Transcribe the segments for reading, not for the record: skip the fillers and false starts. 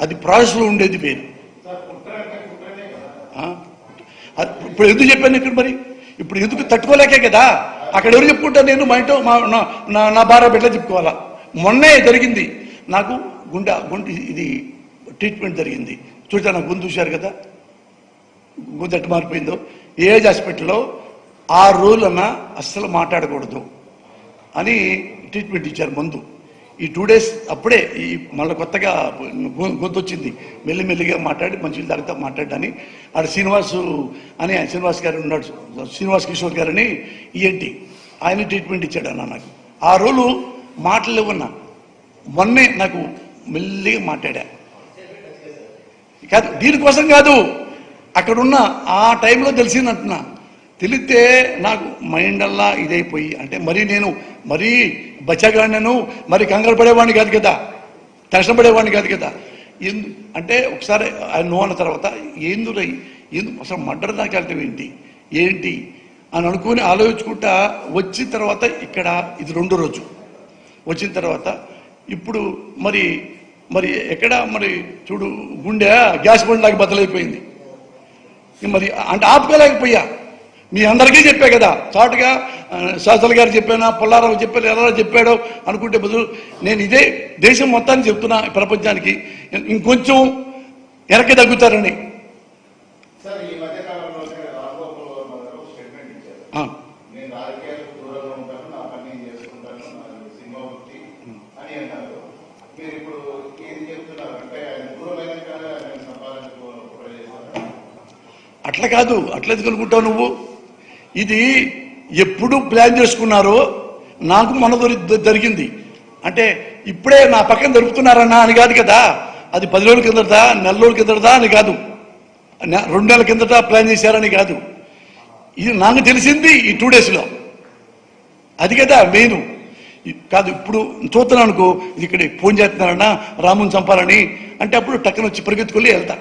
అది ప్రాసెస్లో ఉండేది వేరు. ఇప్పుడు ఎందుకు చెప్పాను ఇక్కడ మరి? ఇప్పుడు ఎందుకు తట్టుకోలేకే కదా. అక్కడ ఎవరు చెప్పుకుంటారు? నేను మా ఇంట్లో నా భార్య బిడ్డ చెప్పుకోవాలా? మొన్నే జరిగింది నాకు గుండె ఇది ట్రీట్మెంట్ జరిగింది. చూసా, నాకు గొంతు చూశారు కదా, గొంతు ఎట్టు మారిపోయిందో. ఏజ్ హాస్పిటల్లో 6 రోజులన్నా అస్సలు మాట్లాడకూడదు అని ట్రీట్మెంట్ ఇచ్చారు మందు. ఈ 2 days అప్పుడే ఈ మళ్ళీ కొత్తగా గొంతు వచ్చింది. మెల్లిమెల్లిగా మాట్లాడి మంచిగా తాగుతా మాట్లాడని ఆడ శ్రీనివాస్ గారు ఉన్నాడు, శ్రీనివాస్ కిషోర్ గారని ఈఎన్టీ, ఆయన ట్రీట్మెంట్ ఇచ్చాడు అన్న. నాకు 6 రోజులు మాటలు ఇవ్వన్నా. మొన్నే నాకు మెల్లిగా మాట్లాడా. కాదు, దీనికోసం కాదు, అక్కడున్న ఆ టైంలో తెలిసిందంటున్నా. తెలిస్తే నాకు మైండ్ అల్లా ఇదైపోయి, అంటే నేను మరీ బచ్చగాడినను, మరి కంగారు పడేవాడిని కాదు కదా, టెన్షన్ పడేవాడిని కాదు కదా. అంటే ఒకసారి ఆయన నువ్వు అన్న తర్వాత ఎందుకు అసలు మర్డర్ దాకా వెళ్ళటం ఏంటి అని అనుకుని ఆలోచించుకుంటా వచ్చిన తర్వాత ఇక్కడ ఇది 2వ రోజు వచ్చిన తర్వాత ఇప్పుడు మరి ఎక్కడ మరి చూడు, గుండె గ్యాస్ బండ్లాగా బద్దలైపోయింది. మరి అంటే ఆపుకోలేకపోయా. మీ అందరికీ చెప్పా కదా, చాటుగా శాస్త్రి గారు చెప్పానా, పుల్లారావు చెప్పారు, ఎలా చెప్పాడో అనుకుంటే బదులు నేను ఇదే దేశం మొత్తాన్ని చెప్తున్నా, ప్రపంచానికి ఇంకొంచెం వెనక్కి తగ్గుతారని. అట్లా కాదు, అట్లా ఎందుకు అనుకుంటావు నువ్వు? ఇది ఎప్పుడు ప్లాన్ చేసుకున్నారో నాకు మన జరిగింది. అంటే ఇప్పుడే నా పక్కన దొరుకుతున్నారన్నా అని కాదు కదా. అది 10 రోజుల కిందట, నెల రోజుల కిందట అని కాదు, 2 నెలల కిందట ప్లాన్ చేశారని కాదు. ఇది నాకు తెలిసింది ఈ 2 daysలో. అది కదా మెయిన్. కాదు, ఇప్పుడు చూస్తున్నాను అనుకో, ఇది ఇక్కడ ఫోన్ చేస్తున్నారన్నా రాముని చంపాలని అంటే అప్పుడు టక్కన వచ్చి పరిగెత్తుకొని వెళ్తా.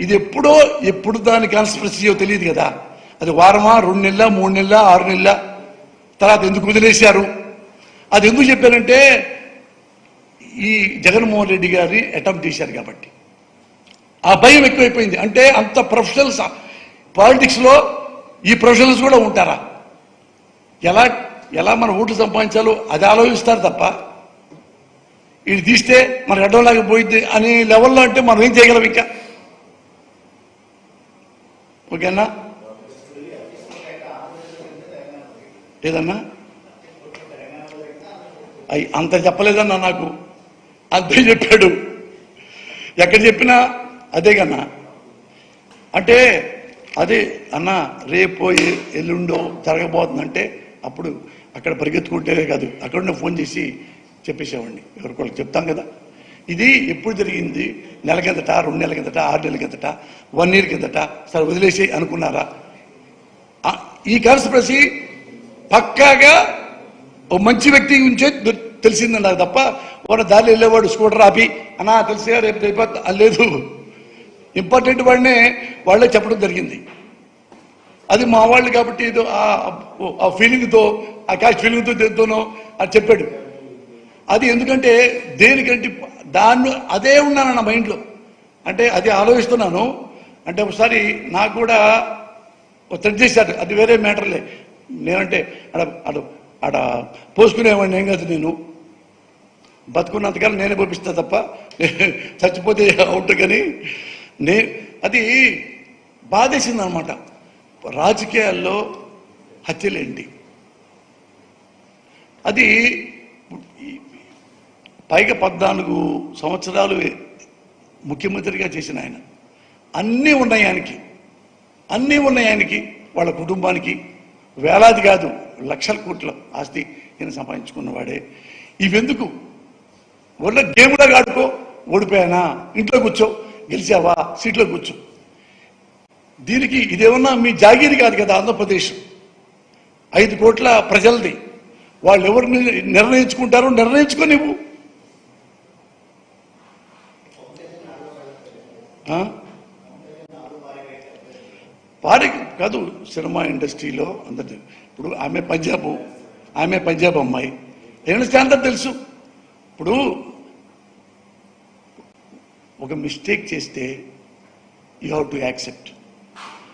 ఇది ఎప్పుడు దాని కాన్స్పిరసీయో తెలియదు కదా. అది వారమా, 2 నెలల, 3 నెలల, 6 నెలల తర్వాత ఎందుకు వదిలేశారు? అది ఎందుకు చెప్పారంటే ఈ జగన్మోహన్ రెడ్డి గారిని అటెంప్ట్ చేశారు కాబట్టి ఆ భయం ఎక్కువైపోయింది. అంటే అంత ప్రొఫెషనల్స్ పాలిటిక్స్లో ఈ ప్రొఫెషనల్స్ కూడా ఉంటారా? ఎలా మన ఓట్లు సంపాదించాలో అది ఆలోచిస్తారు తప్ప ఇది తీస్తే మన అడ్డంలాగా పోయింది అనే లెవెల్లో అంటే మనం ఏం చేయగలం ఇంకా? ఓకేనా? ఏదన్నా అంత చెప్పలేదన్నా, నాకు అంతే చెప్పాడు. ఎక్కడ చెప్పినా అదే కన్నా. అంటే అదే అన్న రేపో ఎల్లుండో జరగబోతుందంటే అప్పుడు అక్కడ పరిగెత్తుకుంటే కాదు, అక్కడ ఫోన్ చేసి చెప్పేసేవాడిని. ఎవరికోళ్ళకి చెప్తాం కదా. ఇది ఎప్పుడు జరిగింది? నెల కిందట, 2 నెలల కిందట, 6 నెలల కిందట, 1 year కిందట. సరే వదిలేసి అనుకున్నారా? ఈ కాన్స్పిరసీ పక్కాగా ఓ మంచి వ్యక్తి గురించే తెలిసింది నాకు తప్ప వాడు దారిలో వెళ్ళేవాడు స్కూటర్ ఆపి అన్నా తెలిసిగా రేపు లేదు, ఇంపార్టెంట్ వాళ్ళే చెప్పడం జరిగింది. అది మా వాళ్ళు కాబట్టి ఏదో ఆ ఫీలింగ్తో, ఆ క్యాష్ ఫీలింగ్తో దేనితోనో అది చెప్పాడు. అది ఎందుకంటే దేనికంటే దాన్ని అదే ఉన్నాను నా మైండ్లో. అంటే అది ఆలోచిస్తున్నాను. అంటే ఒకసారి నాకు కూడా థ్రెట్ చేశారు, అది వేరే మ్యాటర్లే. నేనంటే అడ పోసుకునేవాడిని ఏం కాదు, నేను బతుకున్నంతకాలం నేనే పంపిస్తా తప్ప చచ్చిపోతే అవుట్. కానీ అది బాధేసింది అనమాట. రాజకీయాల్లో హత్యలేంటి? అది పైగా 14 సంవత్సరాలు ముఖ్యమంత్రిగా చేసిన ఆయన. అన్నీ ఉన్నాయి ఆయనకి, వాళ్ళ కుటుంబానికి వేలాది కాదు లక్షల కోట్ల ఆస్తి ఈయన సంపాదించుకున్నవాడే. ఇవెందుకు? వాళ్ళ గేమ్లాగా ఆడుకో, ఓడిపోయానా ఇంట్లో కూర్చో, గెలిచావా సీట్లో కూర్చో. దీనికి ఇదేమన్నా మీ జాగీరి కాదు కదా. ఆంధ్రప్రదేశ్ 5 కోట్ల ప్రజలది. వాళ్ళు ఎవరిని నిర్ణయించుకుంటారో నిర్ణయించుకో నువ్వు. వారి కాదు, సినిమా ఇండస్ట్రీలో అందరి. ఇప్పుడు ఆమె పంజాబ్ అమ్మాయి, ఏమైనా స్టాండర్డ్ తెలుసు. ఇప్పుడు ఒక మిస్టేక్ చేస్తే యూ హ్యావ్ టు యాక్సెప్ట్.